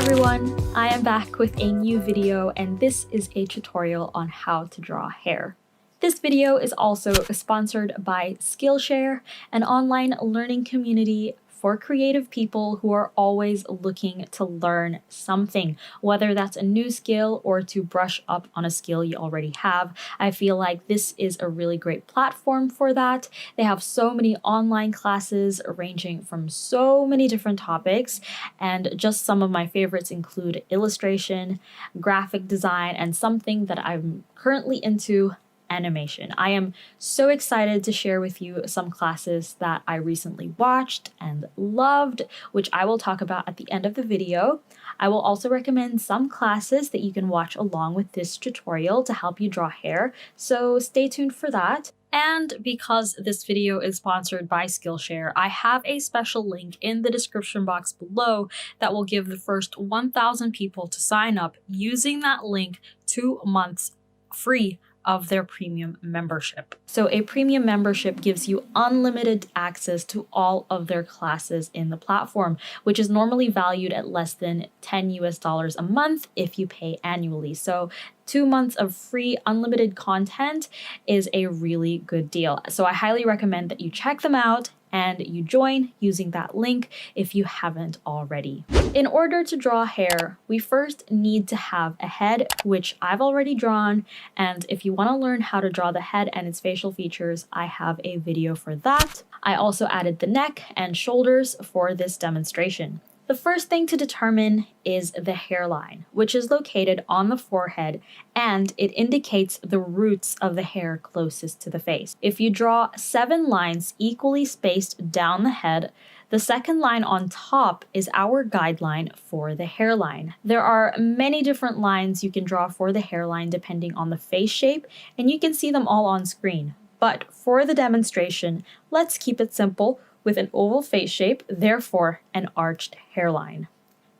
everyone, I am back with a new video and this is a tutorial on how to draw hair. This video is also sponsored by Skillshare, an online learning community for creative people who are always looking to learn something, whether that's a new skill or to brush up on a skill you already have. I feel like this is a really great platform for that. They have so many online classes ranging from so many different topics, and just some of my favorites include illustration, graphic design, and something that I'm currently into, animation. I am so excited to share with you some classes that I recently watched and loved, which I will talk about at the end of the video. I will also recommend some classes that you can watch along with this tutorial to help you draw hair, so stay tuned for that. And because this video is sponsored by Skillshare, I have a special link in the description box below that will give the first 1,000 people to sign up using that link 2 months free of their premium membership. So a premium membership gives you unlimited access to all of their classes in the platform, which is normally valued at less than $10 a month if you pay annually. So 2 months of free unlimited content is a really good deal. So I highly recommend that you check them out and you join using that link if you haven't already. In order to draw hair, we first need to have a head, which I've already drawn, and if you want to learn how to draw the head and its facial features, I have a video for that. I also added the neck and shoulders for this demonstration. The first thing to determine is the hairline, which is located on the forehead, and it indicates the roots of the hair closest to the face. If you draw 7 lines equally spaced down the head, the second line on top is our guideline for the hairline. There are many different lines you can draw for the hairline depending on the face shape, and you can see them all on screen. But for the demonstration, let's keep it simple with an oval face shape, therefore an arched hairline.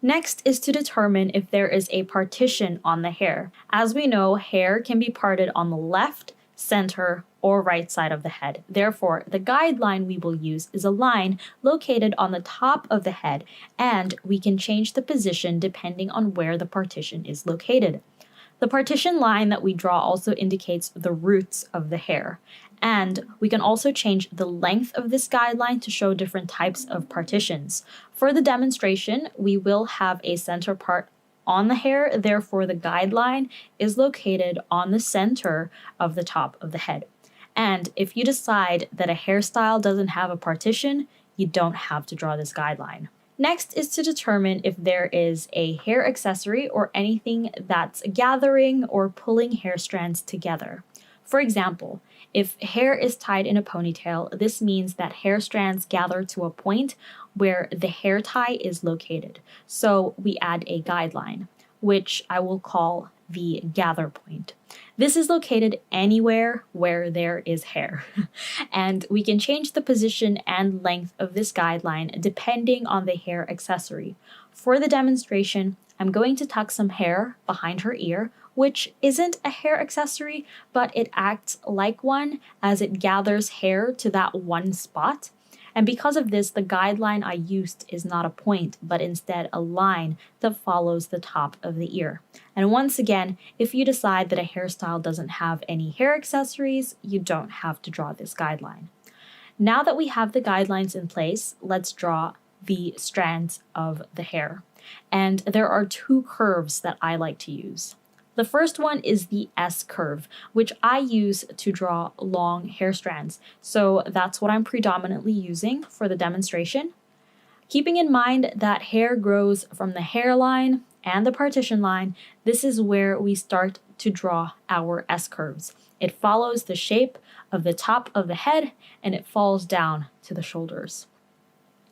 Next is to determine if there is a partition on the hair. As we know, hair can be parted on the left, center, or right side of the head. Therefore, the guideline we will use is a line located on the top of the head, and we can change the position depending on where the partition is located. The partition line that we draw also indicates the roots of the hair. And we can also change the length of this guideline to show different types of partitions. For the demonstration, we will have a center part on the hair, therefore the guideline is located on the center of the top of the head. And if you decide that a hairstyle doesn't have a partition, you don't have to draw this guideline. Next is to determine if there is a hair accessory or anything that's gathering or pulling hair strands together. For example, if hair is tied in a ponytail, this means that hair strands gather to a point where the hair tie is located. So we add a guideline, which I will call the gather point. This is located anywhere where there is hair. And we can change the position and length of this guideline depending on the hair accessory. For the demonstration, I'm going to tuck some hair behind her ear, which isn't a hair accessory, but it acts like one as it gathers hair to that one spot. And because of this, the guideline I used is not a point, but instead a line that follows the top of the ear. And once again, if you decide that a hairstyle doesn't have any hair accessories, you don't have to draw this guideline. Now that we have the guidelines in place, let's draw the strands of the hair. And there are 2 curves that I like to use. The first one is the S curve, which I use to draw long hair strands. So that's what I'm predominantly using for the demonstration. Keeping in mind that hair grows from the hairline and the partition line, this is where we start to draw our S curves. It follows the shape of the top of the head and it falls down to the shoulders.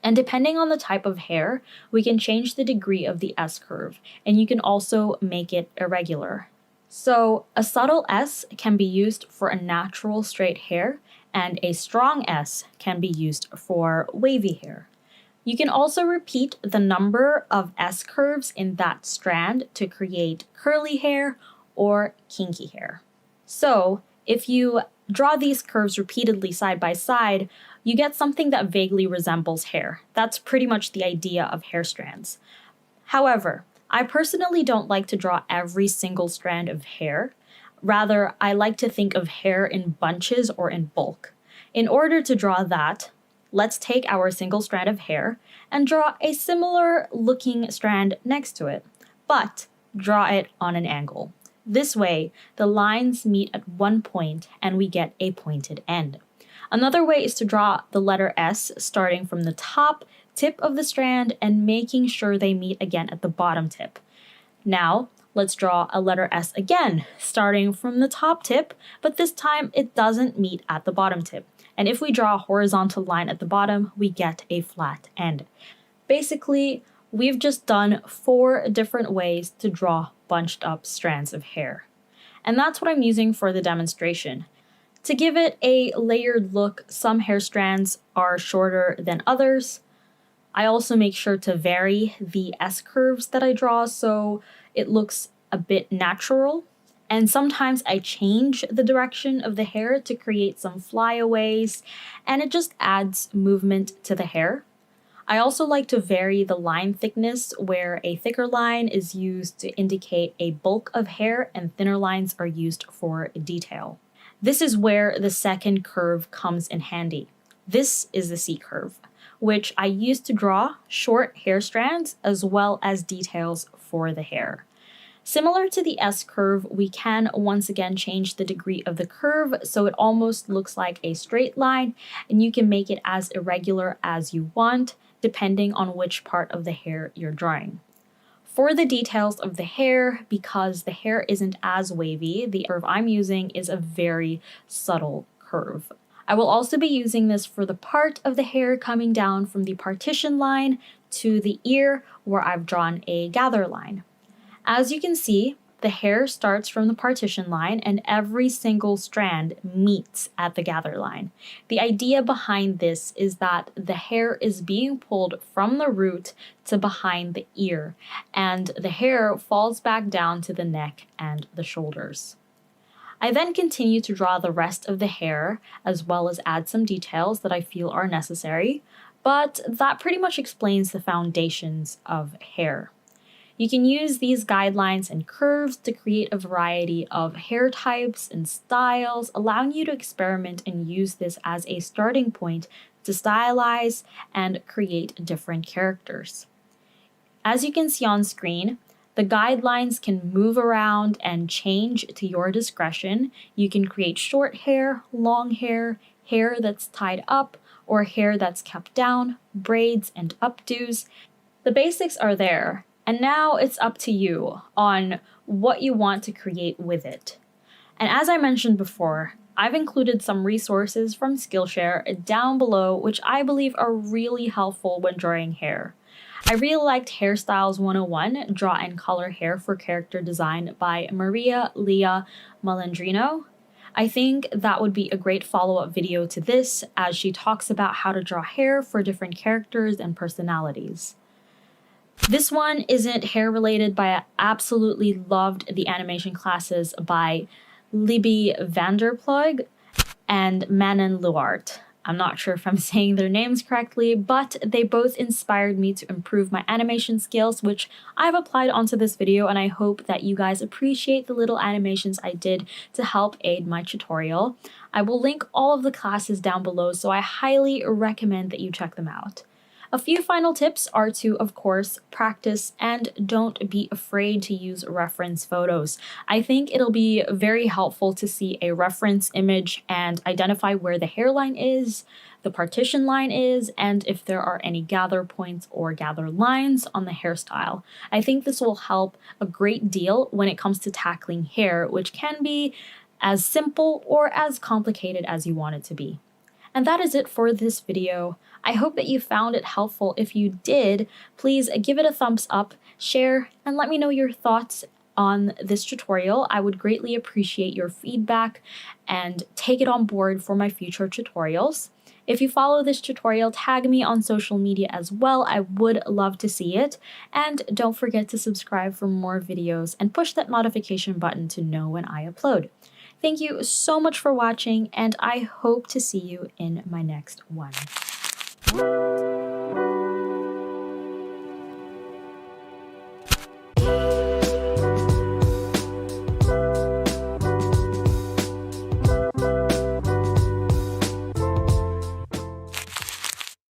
And depending on the type of hair, we can change the degree of the S curve, and you can also make it irregular. So a subtle S can be used for a natural straight hair, and a strong S can be used for wavy hair. You can also repeat the number of S curves in that strand to create curly hair or kinky hair. So if you draw these curves repeatedly side by side, you get something that vaguely resembles hair. That's pretty much the idea of hair strands. However, I personally don't like to draw every single strand of hair. Rather, I like to think of hair in bunches or in bulk. In order to draw that, let's take our single strand of hair and draw a similar looking strand next to it, but draw it on an angle. This way, the lines meet at one point and we get a pointed end. Another way is to draw the letter S starting from the top tip of the strand and making sure they meet again at the bottom tip. Now, let's draw a letter S again, starting from the top tip, but this time it doesn't meet at the bottom tip. And if we draw a horizontal line at the bottom, we get a flat end. Basically, we've just done 4 different ways to draw bunched up strands of hair. And that's what I'm using for the demonstration. To give it a layered look, some hair strands are shorter than others. I also make sure to vary the S-curves that I draw so it looks a bit natural. And sometimes I change the direction of the hair to create some flyaways, and it just adds movement to the hair. I also like to vary the line thickness, where a thicker line is used to indicate a bulk of hair and thinner lines are used for detail. This is where the second curve comes in handy. This is the C curve, which I use to draw short hair strands as well as details for the hair. Similar to the S curve, we can once again change the degree of the curve so it almost looks like a straight line, and you can make it as irregular as you want, depending on which part of the hair you're drawing. For the details of the hair, because the hair isn't as wavy, the curve I'm using is a very subtle curve. I will also be using this for the part of the hair coming down from the partition line to the ear, where I've drawn a gather line. As you can see, the hair starts from the partition line and every single strand meets at the gather line. The idea behind this is that the hair is being pulled from the root to behind the ear, and the hair falls back down to the neck and the shoulders. I then continue to draw the rest of the hair, as well as add some details that I feel are necessary, but that pretty much explains the foundations of hair. You can use these guidelines and curves to create a variety of hair types and styles, allowing you to experiment and use this as a starting point to stylize and create different characters. As you can see on screen, the guidelines can move around and change to your discretion. You can create short hair, long hair, hair that's tied up, or hair that's kept down, braids and updos. The basics are there. And now it's up to you on what you want to create with it. And as I mentioned before, I've included some resources from Skillshare down below, which I believe are really helpful when drawing hair. I really liked Hairstyles 101, Draw and Color Hair for Character Design by Maria Leah Malandrino. I think that would be a great follow-up video to this, as she talks about how to draw hair for different characters and personalities. This one isn't hair related, but I absolutely loved the animation classes by Libby Vanderplug and Manon Luart. I'm not sure if I'm saying their names correctly, but they both inspired me to improve my animation skills, which I've applied onto this video, and I hope that you guys appreciate the little animations I did to help aid my tutorial. I will link all of the classes down below, so I highly recommend that you check them out. A few final tips are to, of course, practice and don't be afraid to use reference photos. I think it'll be very helpful to see a reference image and identify where the hairline is, the partition line is, and if there are any gather points or gather lines on the hairstyle. I think this will help a great deal when it comes to tackling hair, which can be as simple or as complicated as you want it to be. And that is it for this video. I hope that you found it helpful. If you did, please give it a thumbs up, share, and let me know your thoughts on this tutorial. I would greatly appreciate your feedback and take it on board for my future tutorials. If you follow this tutorial, tag me on social media as well. I would love to see it. And don't forget to subscribe for more videos and push that notification button to know when I upload. Thank you so much for watching, and I hope to see you in my next one.